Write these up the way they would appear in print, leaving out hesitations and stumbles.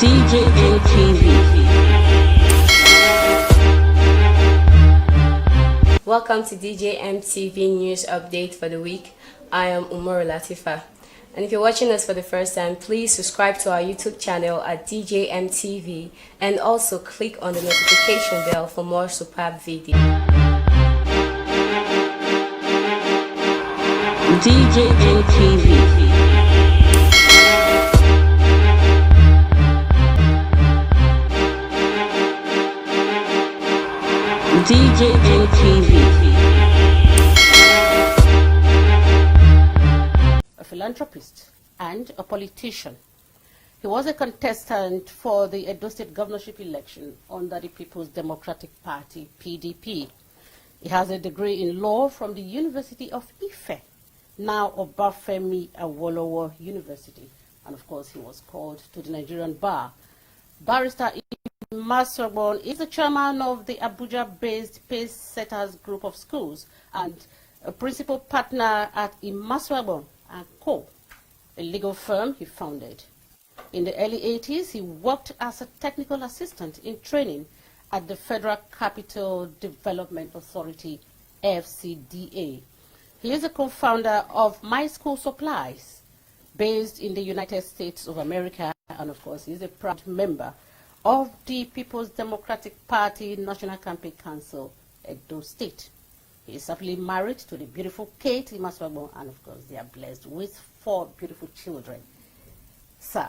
DJM TV. Welcome to DJM TV News Update for the week. I am Umar Latifa. And if you're watching us for the first time, please subscribe to our YouTube channel at DJM TV and also click on the notification bell for more superb videos. DJM TV. DJM TV. A philanthropist and a politician. He was a contestant for the Edo State governorship election under the People's Democratic Party, PDP. He has a degree in law from the University of Ife, now Obafemi Awolowo University. And of course, he was called to the Nigerian bar. Barrister Maswabon is the chairman of the Abuja-based Pace Setters Group of Schools and a principal partner at Maswabon and Co., a legal firm he founded. In the early 80s, he worked as a technical assistant in training at the Federal Capital Development Authority, FCDA. He is a co-founder of My School Supplies, based in the United States of America, and of course, he is a proud member of the People's Democratic Party National Campaign Council, Edo State. He is happily married to the beautiful Kate Maswabon, and of course, they are blessed with 4 beautiful children. Sir,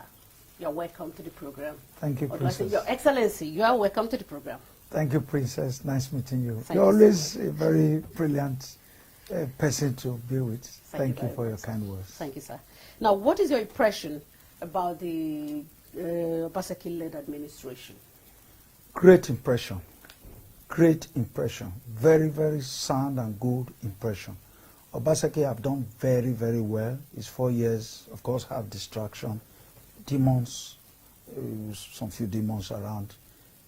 you're welcome to the program. Thank you, Princess. Your Excellency, you are welcome to the program. Thank you, Princess. Nice meeting you. Thank You're you always so much. a very brilliant person to be with. Thank you for your sir. kind words. Thank you, sir. Now, what is your impression about the Obaseki-led administration? Great impression. Great impression. Very, very sound and good impression. Obaseki have done very, very well. His 4 years, of course, have distraction. Demons, some few demons around,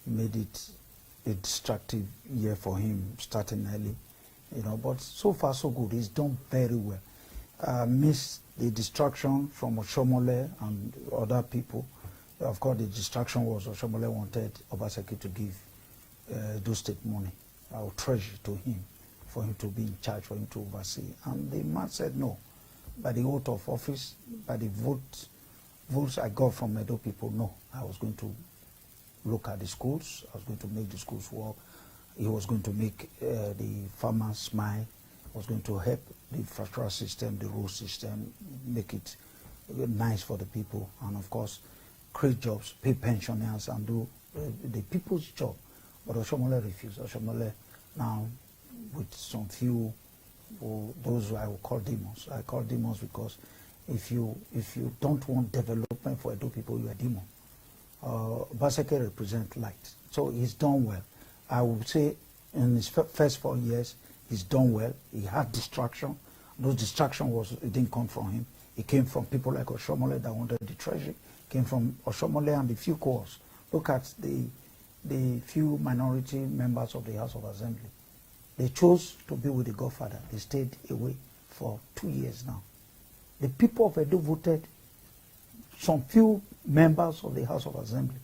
made it a distractive year for him, starting early. You know, but so far so good. He's done very well. Missed the distraction from Oshomole and other people. Of course, the distraction was Oshomole wanted Obaseki to give those state money, our treasury, to him, for him to be in charge, for him to oversee. And the man said no. By the oath of office, by the votes I got from Edo people, no. I was going to look at the schools. I was going to make the schools work. He was going to make the farmers smile. He was going to help the infrastructure system, the road system, make it nice for the people. And of course, create jobs, pay pensioners, and do the people's job. But Oshomole refused. Oshomole now, with some few, those who I will call demons. I call demons because if you don't want development for Edo people, you are demon. Obaseki represents light. So he's done well. I would say in his first 4 years, he's done well. He had distraction. Those distraction it didn't come from him. It came from people like Oshomole that wanted the treasury. It came from Oshomole and the few cores. Look at the few minority members of the House of Assembly. They chose to be with the Godfather. They stayed away for 2 years now. The people of Edo voted some few members of the House of Assembly.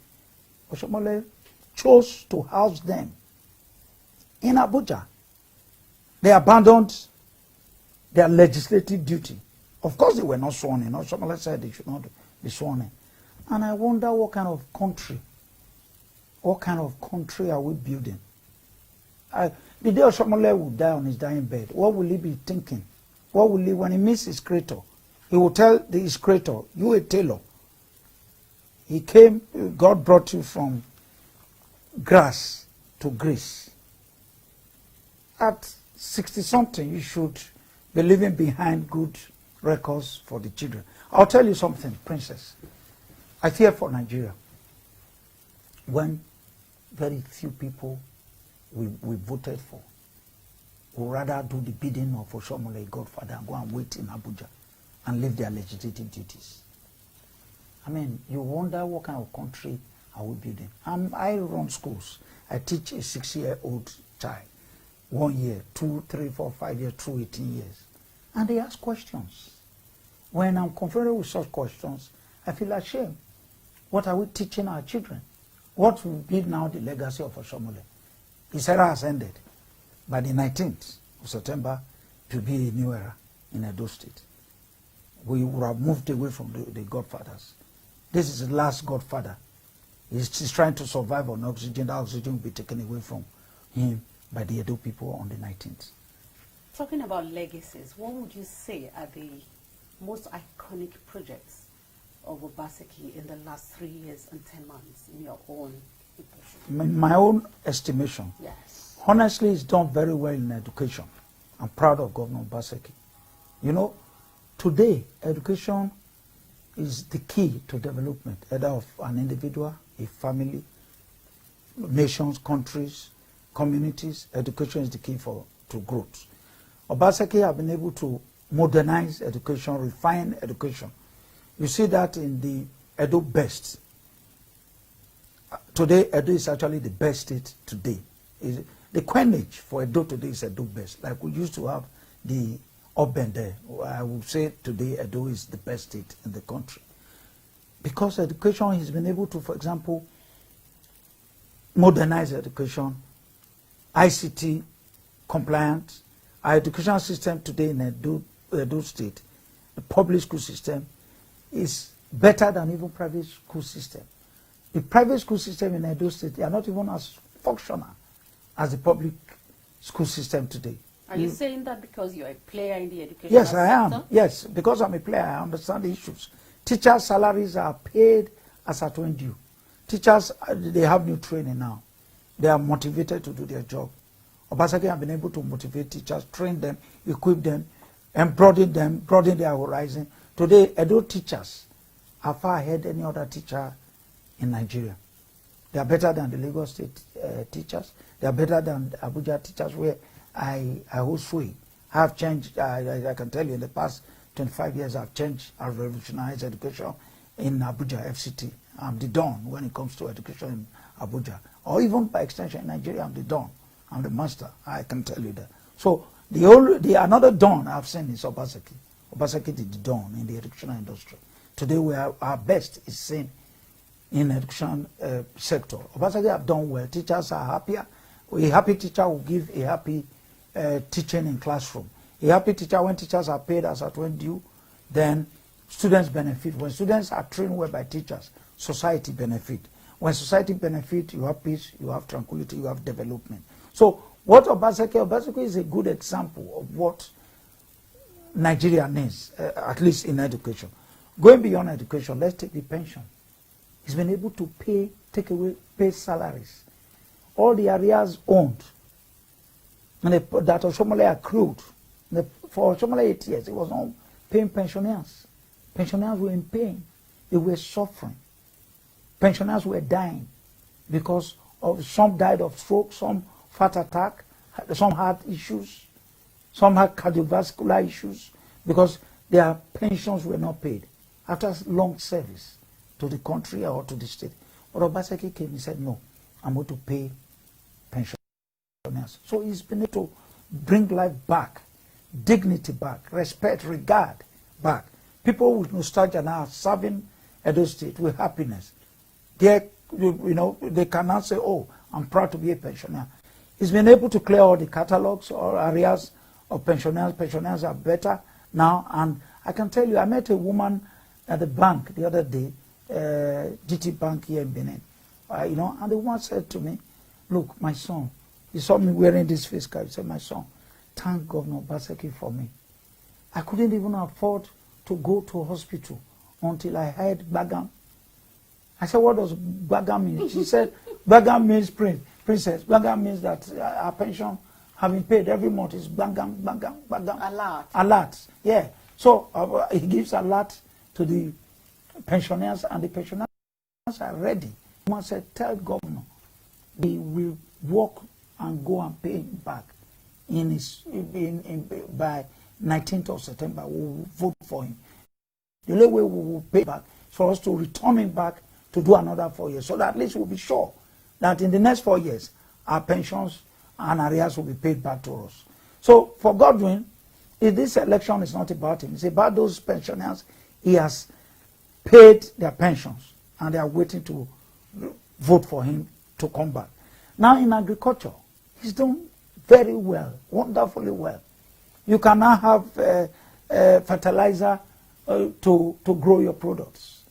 Oshomole chose to house them in Abuja. They abandoned their legislative duty. Of course, they were not sworn in. Oshomole said they should not be sworn in. And I wonder what kind of country are we building? The day Oshomole will die on his dying bed, what will he be thinking? What will he, when he meets his creator, he will tell his creator, you a tailor. He came, God brought you from grass to grace. At 60-something, you should be leaving behind good records for the children. I'll tell you something, Princess. I fear for Nigeria. When very few people we voted for would rather do the bidding of Oshomole, Godfather, and go and wait in Abuja and leave their legislative duties. I mean, you wonder what kind of country are we building? I run schools. I teach a 6-year-old child. 1 year, 2, 3, 4, 5 years, through 18 years. And they ask questions. When I'm confronted with such questions, I feel ashamed. What are we teaching our children? What will be now the legacy of Oshomole? His era has ended. By the 19th of September, it will be a new era in Edo State. We would have moved away from the godfathers. This is the last godfather. He's trying to survive on oxygen. That oxygen will be taken away from him by the Edo people on the 19th. Talking about legacies, what would you say are the most iconic projects of Obaseki in the last 3 years and 10 months in your own impression? In my own estimation, yes. Honestly, he's done very well in education. I'm proud of Governor Obaseki. You know, today, education is the key to development, either of an individual, a family, nations, countries, communities. Education is the key to growth. Obaseki have been able to modernize education, refine education. You see that in the Edo Best. Today, Edo is actually the best state today. The coinage for Edo today is Edo Best. Like we used to have the Oben there. I would say today Edo is the best state in the country. Because education has been able to, for example, modernize education, ICT compliant. Our educational system today in Edo State, the public school system, is better than even private school system. The private school system in Edo State, they are not even as functional as the public school system today. Are you saying that because you're a player in the education Yes, I am. sector? Yes, because I'm a player, I understand the issues. Teachers' salaries are paid as at when due. Teachers, they have new training now. They are motivated to do their job. Obaseki have been able to motivate teachers, train them, equip them, and broaden their horizon. Today, Edo teachers are far ahead any other teacher in Nigeria. They are better than the Lagos State teachers. They are better than the Abuja teachers, where I hold sway. I have changed, I can tell you, in the past 25 years, I've changed, I've revolutionized education in Abuja, FCT. I'm the Don when it comes to education in Abuja. Or even by extension in Nigeria, I'm the Don. I'm the master. I can tell you that. So another Don I've seen is Obaseki. Obaseki is the Don in the educational industry. Today, our best is seen in the education sector. Obaseki have done well. Teachers are happier. A happy teacher will give a happy teaching in classroom. A happy teacher, when teachers are paid as at when due, then students benefit. When students are trained well by teachers, society benefit. When society benefit, you have peace, you have tranquility, you have development. So what Obaseki is a good example of what Nigeria needs, at least in education. Going beyond education, let's take the pension. He's been able to pay salaries. All the areas owned, and that Oshomole accrued. For Oshomole 8 years, it was not paying pensioners. Pensioners were in pain. They were suffering. Pensioners were dying because some died of stroke, some heart attack, some heart issues, some had cardiovascular issues because their pensions were not paid after long service to the country or to the state. But Obaseki came and said, no, I'm going to pay pensioners. So he's been able to bring life back, dignity back, respect, regard back. People with nostalgia now are serving Edo State with happiness. They can now say, oh, I'm proud to be a pensioner. He's been able to clear all the catalogs or areas of pensioners. Pensioners are better now. And I can tell you, I met a woman at the bank the other day, GT Bank here in Benin. And the woman said to me, look, my son, he saw me wearing this face cap. He said, my son, thank Governor Obaseki for me. I couldn't even afford to go to hospital until I heard Bagam. I said, what does Bagam mean? She said, Bagam means princess. Bagam means that our pension having paid every month is Bagam. Alert. Alert, yeah. So he gives alert to the pensioners, and the pensioners are ready. Someone said, tell governor, we will work and go and pay him back by 19th of September. We will vote for him. The only way we will pay back is for us to return him back to do another 4 years, so that at least we'll be sure that in the next 4 years, our pensions and arrears will be paid back to us. So for Godwin, if this election is not about him, it's about those pensioners. He has paid their pensions and they are waiting to vote for him to come back. Now in agriculture, he's done very well, wonderfully well. You can now have fertilizer to grow your products.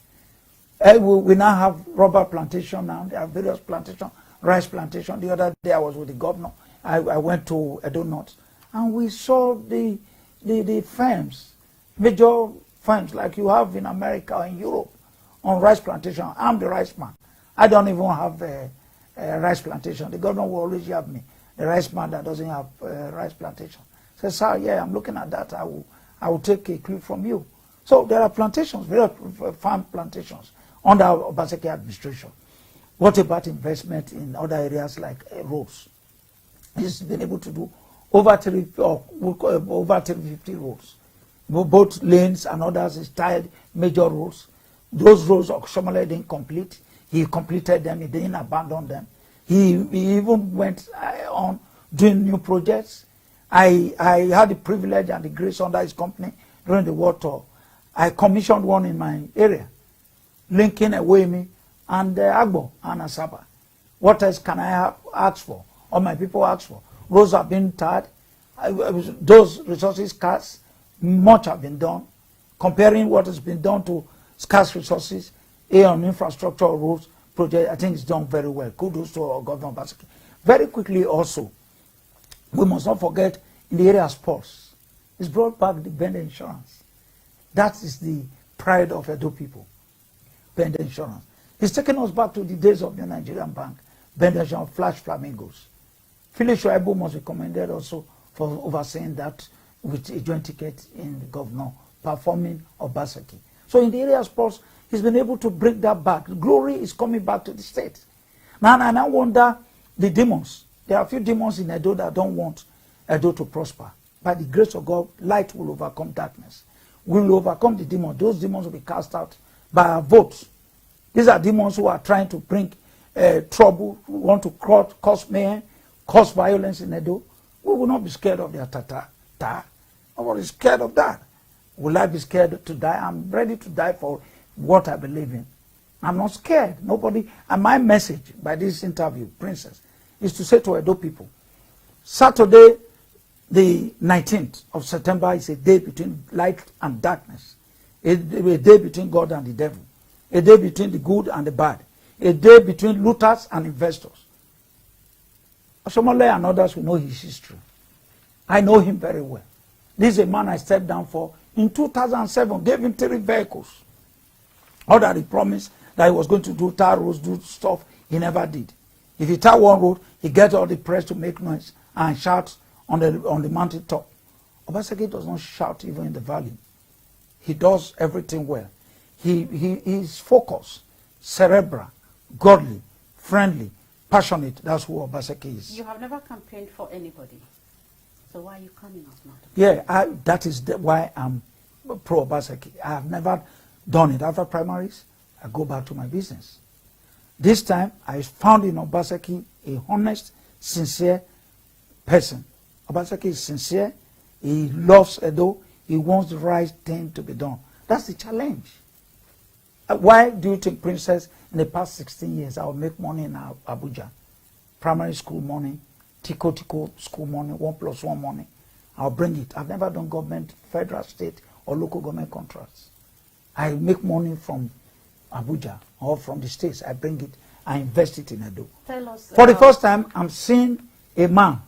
We now have rubber plantation now. There are various plantations, rice plantation. The other day I was with the governor. I went to Edo North, and we saw the farms, major farms like you have in America or in Europe on rice plantation. I'm the rice man. I don't even have a rice plantation. The governor will always have me, the rice man that doesn't have rice plantation. Say, sir, yeah, I'm looking at that. I will take a clue from you. So there are plantations, various farm plantations under Obaseki administration. What about investment in other areas like roads? He's been able to do over 350 roads. Both lanes and others, he's tied major roads. Those roads Oshomole didn't complete. He completed them, he didn't abandon them. He even went on doing new projects. I had the privilege and the grace under his company during the war tour. I commissioned one in my area, linking Ewemi and Agbo and Asaba. What else can I ask for? All my people ask for. Roads have been tied. Those resources scarce. Much have been done. Comparing what has been done to scarce resources, on infrastructure roads project, I think it's done very well. Kudos to our Governor Obaseki. Very quickly also, we must not forget in the area of sports, it's brought back the bend insurance. That is the pride of Edo people, bend insurance. It's taken us back to the days of the Nigerian bank, bend insurance, flash flamingos. Philip Shoaibu must be commended also for overseeing that with a joint ticket in the governor, performing Obaseki. So in the area of sports, he's been able to bring that back. Glory is coming back to the state. Now, and I wonder the demons. There are a few demons in Edo that don't want Edo to prosper. By the grace of God, light will overcome darkness. We will overcome the demons. Those demons will be cast out by our votes. These are demons who are trying to bring trouble, who want to cause mayhem, cause violence in Edo. We will not be scared of their tata. Nobody is scared of that. Will I be scared to die? I'm ready to die for what I believe in. I'm not scared. Nobody. And my message by this interview, Princess, is to say to Edo people, Saturday, the 19th of September is a day between light and darkness. A day between God and the devil. A day between the good and the bad. A day between looters and investors. Oshomole and others will know his history. I know him very well. This is a man I stepped down for in 2007, gave him 3 vehicles. All that he promised that he was going to do tar roads, do stuff, he never did. If he tar one road, he gets all the press to make noise and shout on the mountain top. Obaseki does not shout even in the valley. He does everything well. He is focused, cerebral, godly, friendly, passionate. That's who Obaseki is. You have never campaigned for anybody. So why are you coming out now? Yeah, that is why I'm pro-Obaseki. I have never done it. After primaries, I go back to my business. This time, I found in Obaseki a honest, sincere person. Obaseki is sincere. He loves Edo. He wants the right thing to be done. That's the challenge. Why do you think, Princess, in the past 16 years, I will make money in Abuja? Primary school money, Tiko school money, 1+1 money. I'll bring it. I've never done government, federal, state, or local government contracts. I make money from Abuja or from the states. I bring it, I invest it in Edo. Tell us, for the first time, I'm seeing a man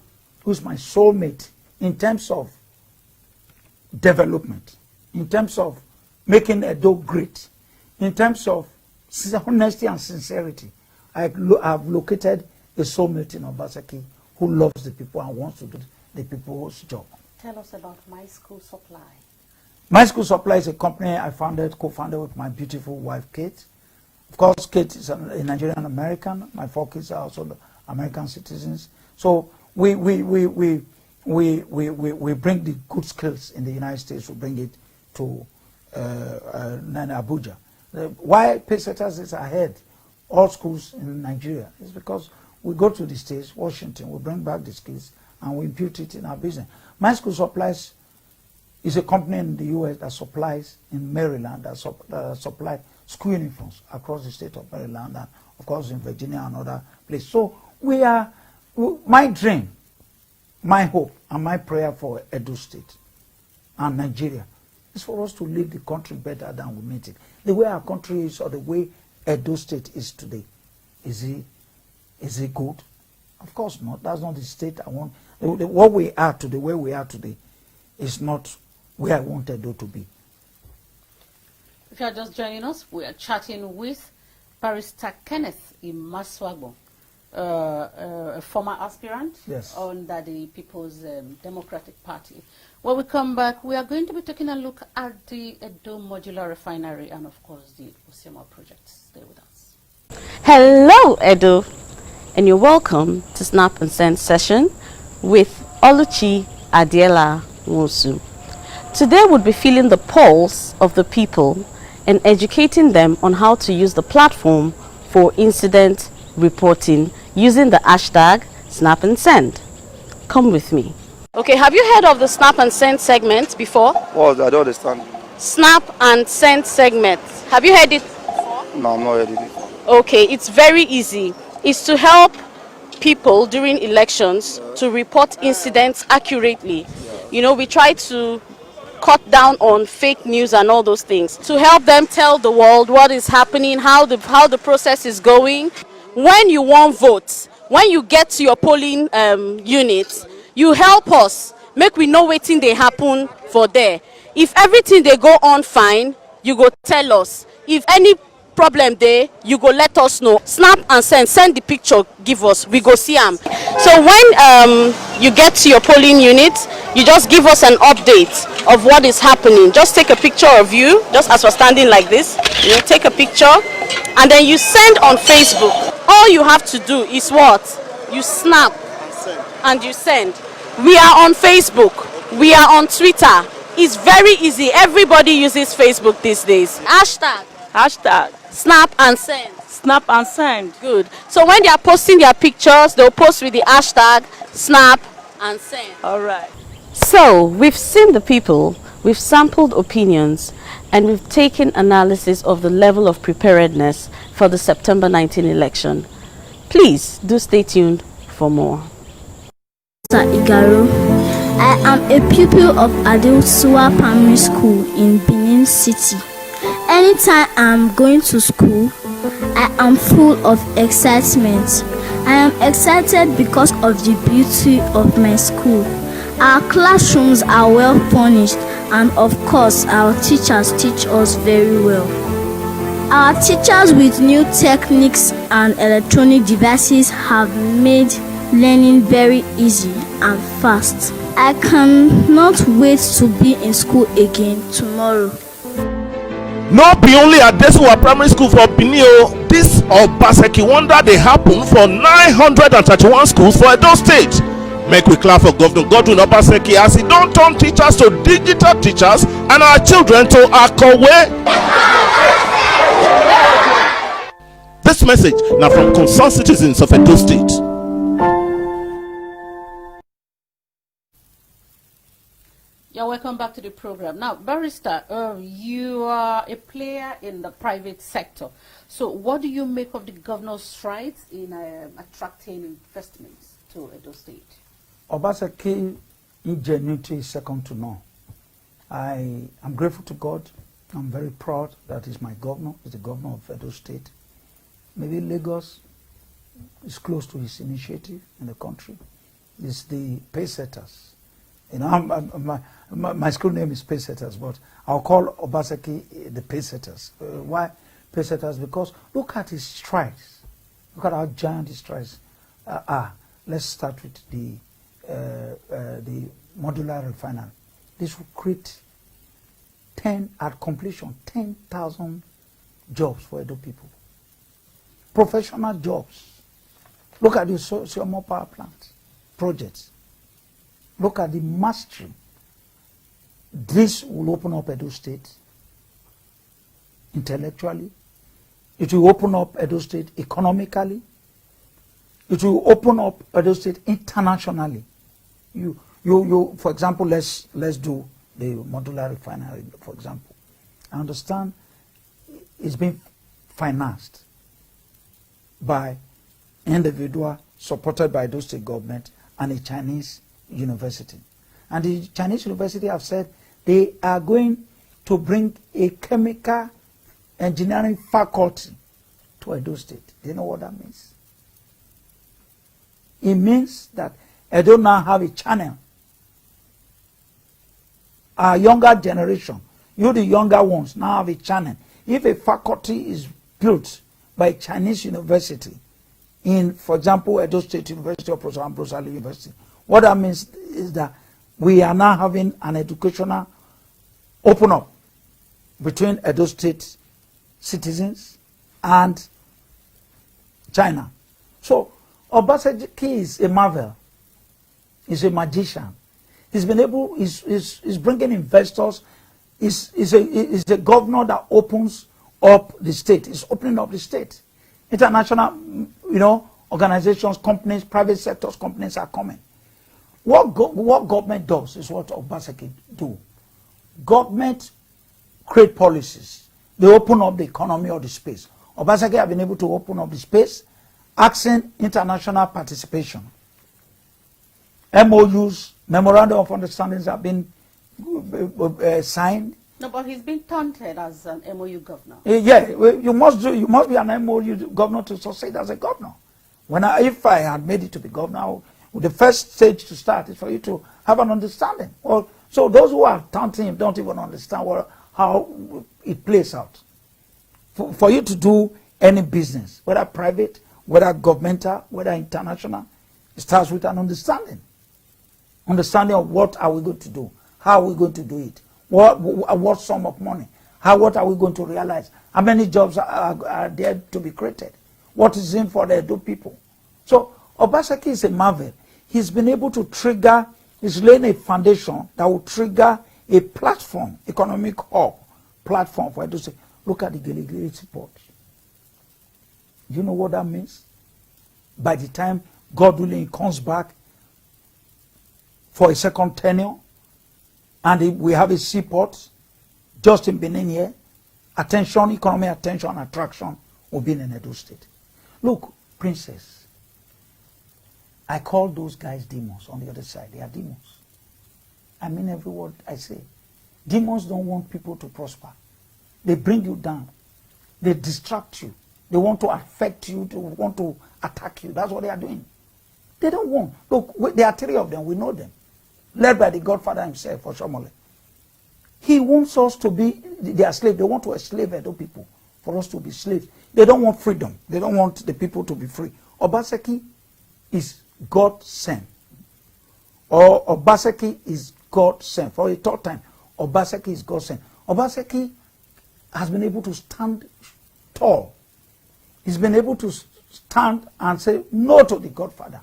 who's my soulmate in terms of development, in terms of making Edo great, in terms of honesty and sincerity. I've located a soulmate in Obaseki who loves the people and wants to do the people's job. Tell us about My School Supply. My School Supply is a company I co-founded with my beautiful wife, Kate. Of course, Kate is a Nigerian American. My 4 kids are also American citizens. So we bring the good skills in the United States. We bring it to Abuja. Why Paysetters is ahead all schools in Nigeria is because we go to the states, Washington, we bring back the skills and we impute it in our business. My School Supplies It's a company in the U.S. that supplies in Maryland, that supply school uniforms across the state of Maryland and, of course, in Virginia and other places. So my dream, my hope, and my prayer for Edo State and Nigeria is for us to leave the country better than we made it. The way our country is, or the way Edo State is today, is it good? Of course not. That's not the state I want. What we are today, where we are today, is not where I want Edo to be. If you are just joining us, we are chatting with Barrister Kenneth Imaswagbo, a former aspirant under the People's Democratic Party. When we come back, we are going to be taking a look at the Edo Modular Refinery and, of course, the Osioma project. Stay with us. Hello, Edo, and you're welcome to Snap and Send session with Oluchi Adiela Nwosu. Today we'll be feeling the pulse of the people and educating them on how to use the platform for incident reporting using the hashtag Snap and Send. Come with me. Okay, have you heard of the Snap and Send segment before? What? I don't understand. Snap and Send segment. Have you heard it before? No, I'm not heard it. Okay, it's very easy. It's to help people during elections to report incidents accurately. You know, we try to cut down on fake news and all those things to help them tell the world what is happening, how the process is going. When you want votes, when you get to your polling unit, you help us make we know wetin dey happen for there. If everything they go on fine, you go tell us. If any problem there, you go let us know. Snap and send the picture, give us, we go see them. So when you get to your polling unit, you just give us an update of what is happening. Just take a picture of you, just as we're standing like this. You know, take a picture and then you send on Facebook. All you have to do is what? You snap and you send. We are on Facebook, we are on Twitter. It's very easy. Everybody uses Facebook these days. Hashtag Snap and Send. Snap and Send. Good. So when they are posting their pictures, they'll post with the hashtag Snap and Send. All right. So we've seen the people, we've sampled opinions, and we've taken analysis of the level of preparedness for the September 19 election. Please do stay tuned for more. Igaro. I am a pupil of Adeosua Primary School in Benin City. Anytime I am going to school, I am full of excitement. I am excited because of the beauty of my school. Our classrooms are well furnished, and of course our teachers teach us very well. Our teachers with new techniques and electronic devices have made learning very easy and fast. I cannot wait to be in school again tomorrow. Not be only at Desua Primary School for Benin, this Obaseki wonder they happen for 931 schools for Edo State. Make we clap for Governor Godwin Obaseki as he don't turn teachers to digital teachers and our children to Akowe. This message now from concerned citizens of Edo State. Yeah, welcome back to the program. Now, Barrister, you are a player in the private sector. So what do you make of the governor's strides in attracting investments to Edo State? Obaseki ingenuity is second to none. I am grateful to God. I'm very proud that he's my governor. He's the governor of Edo State. Maybe Lagos is close to his initiative in the country. It's the pace setters. You know, my school name is pace setters, but I'll call Obaseki the pace setters. Why pace setters? Because look at his strides. Look at how giant his strides are. Let's start with the modular refinery. This will create at completion 10,000 jobs for Edo people. Professional jobs. Look at the Osioma power plant projects. Look at the mastery. This will open up Edo State intellectually. It will open up Edo State economically. It will open up Edo State internationally. You for example, let's do the modular refinery, for example. I understand it's been financed by individual supported by those state government and a Chinese university. And the Chinese university have said they are going to bring a chemical engineering faculty to Edo State. Do you know what that means? It means that Edo now have a channel. Our younger generation, you the younger ones, now have a channel. If a faculty is built by a Chinese university in, for example, Edo State University or Professor Ambrose Ali University, what that means is that we are now having an educational open up between Edo State citizens and China. So Obaseki is a marvel. He's a magician. He's been able, he's bringing investors. He's a governor that opens up the state. He's opening up the state. International, organizations, companies, private sectors, companies are coming. What government does is what Obaseki do. Government create policies. They open up the economy or the space. Obaseki have been able to open up the space, asking international participation. MOUs, memorandum of understandings have been signed. No, but he's been taunted as an MOU governor. Yeah, you must be an MOU governor to succeed as a governor. If I had made it to be governor, the first stage to start is for you to have an understanding. Well, so those who are taunting him don't even understand how it plays out. For you to do any business, whether private, whether governmental, whether international, it starts with an understanding. Understanding of what are we going to do, how are we going to do it, what sum of money, what are we going to realize, how many jobs are there to be created, what is in for the Edo people. So Obaseki is a marvel. He's been able to trigger, he's laying a foundation that will trigger a platform, economic hub platform for Edo State. Look at the Gelegele report. You know what that means? By the time God willing comes back for a second tenure, and we have a seaport just in Benin here, attention, economic attention, attraction will be in Edo State. Look, Princess, I call those guys demons on the other side. They are demons. I mean every word I say. Demons don't want people to prosper. They bring you down. They distract you. They want to affect you. They want to attack you. That's what they are doing. They don't want. Look, there are three of them. We know them. Led by the Godfather himself, Oshomole. He wants us to be their slave. They want to enslave Edo people for us to be slaves. They don't want freedom. They don't want the people to be free. Obaseki is God sent. Or Obaseki is God sent. For a third time, Obaseki is God sent. Obaseki has been able to stand tall. He's been able to stand and say no to the Godfather.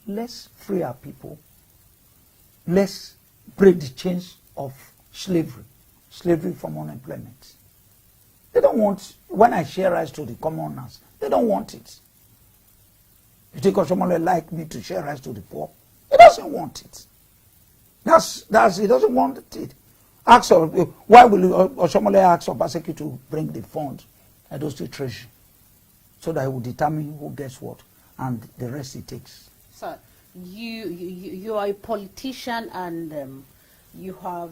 Let's free our people. Let's break the chains of slavery from unemployment. They don't want, when I share rice to the commoners, they don't want it. You think Oshomole like me to share rice to the poor? He doesn't want it. He doesn't want it. Why will Oshomole ask Obaseki to bring the funds at those two treasury so that he will determine who gets what and the rest he takes? Sir, you are a politician and you have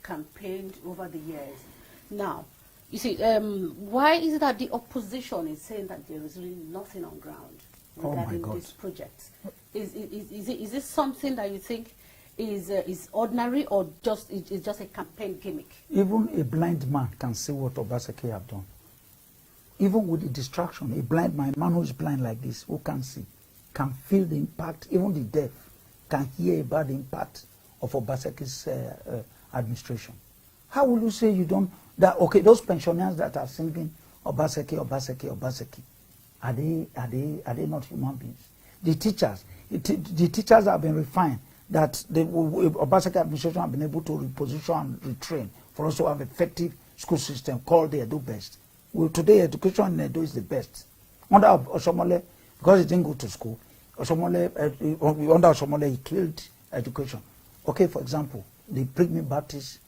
campaigned over the years. Now, you see, why is it that the opposition is saying that there is really nothing on ground regarding this project? Is this something that you think is ordinary or is just a campaign gimmick? Even a blind man can see what Obaseki have done. Even with the distraction, a blind man who is blind like this, who can see, can feel the impact. Even the deaf can hear about the impact of Obaseki's administration. How will you say you don't? Okay, those pensioners that are singing Obaseki, Obaseki, Obaseki, are they not human beings? The teachers have been refined. That the Obaseki administration have been able to reposition and retrain for us to have effective school system called the Edo Best. Well, today education in Edo is the best. Under Oshomole, because he didn't go to school, under Oshomole he killed education. Okay, for example, the Pidgin Baptist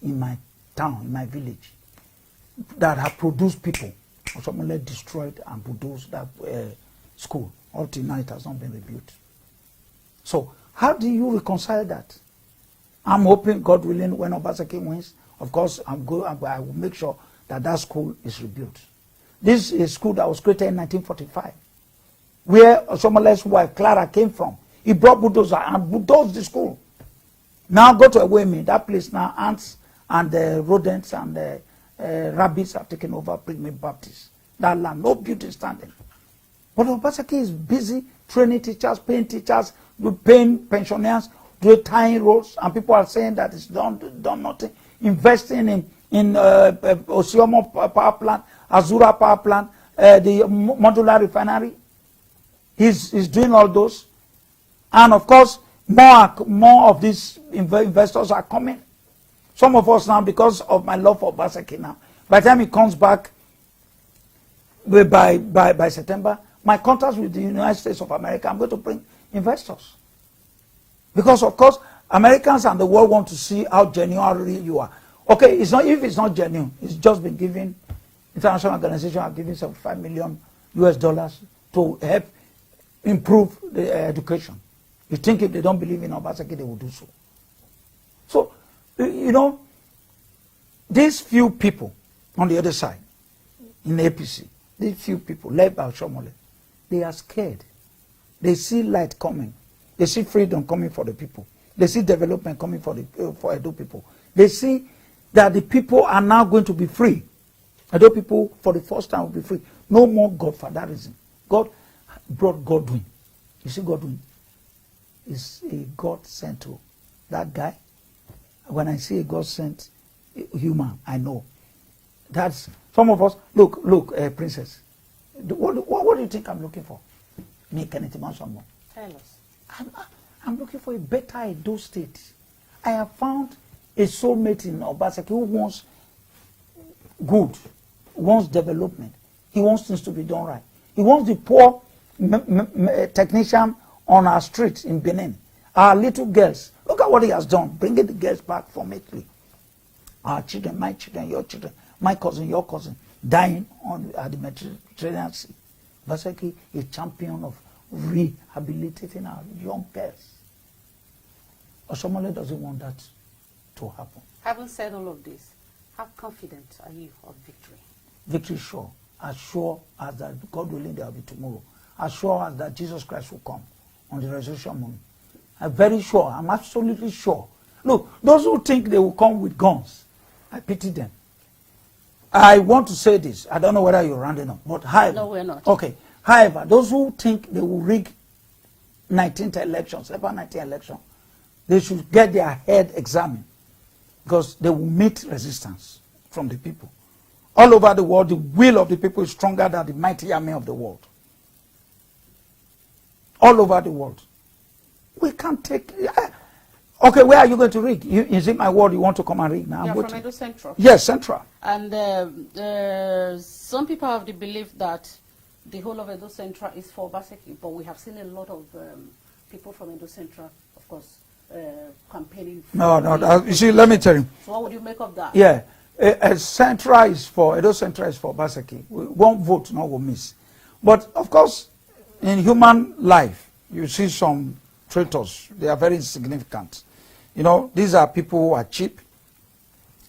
in my town, in my village, that have produced people. Someone destroyed and bulldozed that school. Up till now, it has not been rebuilt. So, how do you reconcile that? I'm hoping, God willing, when Obaseki wins, of course, I will make sure that that school is rebuilt. This is a school that was created in 1945, where Oshomole's wife, Clara, came from. He brought bulldozer and bulldozed the school. Now go to Ewemi, that place now, ants and rodents and rabbits have taken over Pidgin Baptist. That land, no building standing. But Obaseki is busy training teachers, paying pensioners, retiring roads, and people are saying that it's done nothing. Investing in Osiomo power plant, Azura power plant, the modular refinery. He's doing all those. And of course, more of these investors are coming. Some of us now, because of my love for Obaseki now, by the time he comes back, by September, my contacts with the United States of America, I'm going to bring investors. Because of course, Americans and the world want to see how genuine you are. Okay, it's not, if it's not genuine, it's just been given, international organizations are giving $75 million to help improve the education. You think if they don't believe in Obaseki, they will do so. So, you know, these few people on the other side, in the APC, these few people, led by Oshomole, they are scared. They see light coming. They see freedom coming for the people. They see development coming for Edo people. They see that the people are now going to be free. Edo people, for the first time, will be free. No more godfatherism. God brought Godwin. You see Godwin is a God sent to that guy. When I see a God sent human, I know. That's some of us. Look, Princess. What do you think I'm looking for? Me, Kenneth Mansomo. Tell us. I'm looking for a better Edo state. I have found a soulmate in Obaseki who wants good, wants development. He wants things to be done right. He wants the poor technician on our streets in Benin, our little girls. Look at what he has done, bringing the girls back from Italy. Our children, my children, your children, my cousin, your cousin, dying at the Mediterranean Sea. Obaseki is a champion of rehabilitating our young girls. Osomole doesn't want that to happen. Having said all of this, how confident are you of victory? Victory sure. As sure as that God willing there will be tomorrow. As sure as that Jesus Christ will come on the resurrection morning. I'm very sure. I'm absolutely sure. Look, those who think they will come with guns, I pity them. I want to say this. I don't know whether you're rounding up, but however, no, we're not. Okay. However, those who think they will rig 19th elections, April 19th election, they should get their head examined because they will meet resistance from the people. All over the world, the will of the people is stronger than the mighty army of the world. All over the world. We can't take... Okay, where are you going to rig? Is it my word you want to come and rig now? Yeah, from Edo Central. Yes, Central. And some people have the belief that the whole of Edo Central is for Obaseki, but we have seen a lot of people from Edo Central, of course, campaigning. No, you see, let me tell you. So what would you make of that? Yeah, Edo Central is for Obaseki. One vote, no will miss. But of course, in human life, you see some traitors. They are very insignificant. You know, these are people who are cheap.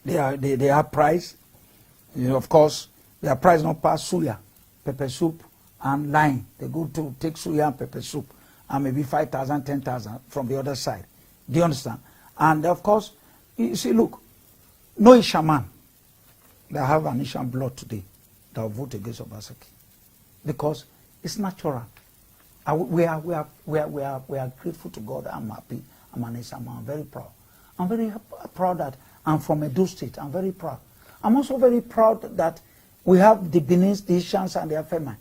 They are price. You know, of course, they are price not past suya, pepper soup, and lime. They go to take suya and pepper soup, and maybe 5,000, 10,000 from the other side. Do you understand? And of course, you see, look, no Ishaman that have an Ishan blood today that will vote against Obaseki, because it's natural. We are grateful to God. I'm happy. I'm an Ishaman. I'm very proud. I'm very proud that I'm from Edo State. I'm very proud. I'm also very proud that we have the Benins, the Ishans, and the Afema.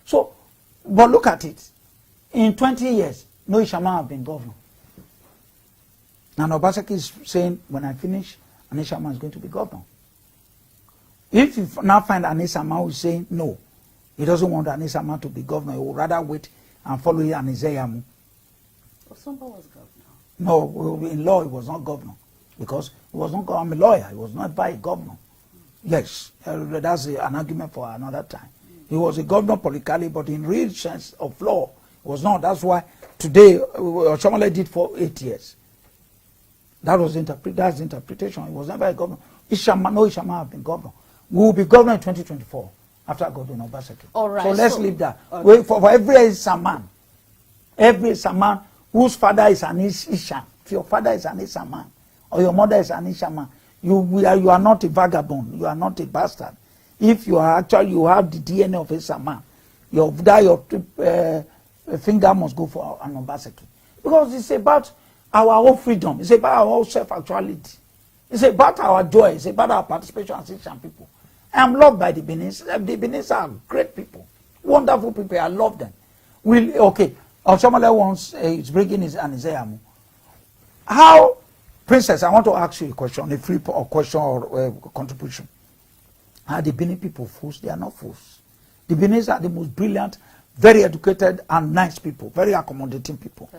So, but look at it. In 20 years, no Ishaman have been governor. And Obaseki is saying, when I finish, an Ishaman is going to be governor. If you now find an Ishaman who is saying, no, he doesn't want an Ishaman to be governor, he would rather wait and follow an Izeyamu. Osomba was governor. No, in law, he was not governor. because he was not, I'm a lawyer, he was not by a governor. Yes, that's an argument for another time. He was a governor politically, but in real sense of law, he was not. That's why today, Oshomole did for 8 years. That's the interpretation. He was never a governor. Ishama have been governor. We will be governor in 2024 after Godwin Obaseki. All right. So let's leave that. Okay. For every Saman whose father is an Ishan, if your father is an Isaman or your mother is an Ishaman, you are not a vagabond. You are not a bastard. If you are actually, you have the DNA of a Saman, your finger must go for an Obaseki. Because it's about our own freedom. It's about our own self-actuality. It's about our joy. It's about our participation as Asian people. I am loved by the Beninese. The Beninese are great people, wonderful people. I love them. Okay, Oshomole wants is bringing his Anizeyamu. How, Princess? I want to ask you a question, a free question or contribution. Are the Benin people fools? They are not fools. The Beninese are the most brilliant, very educated, and nice people, very accommodating people.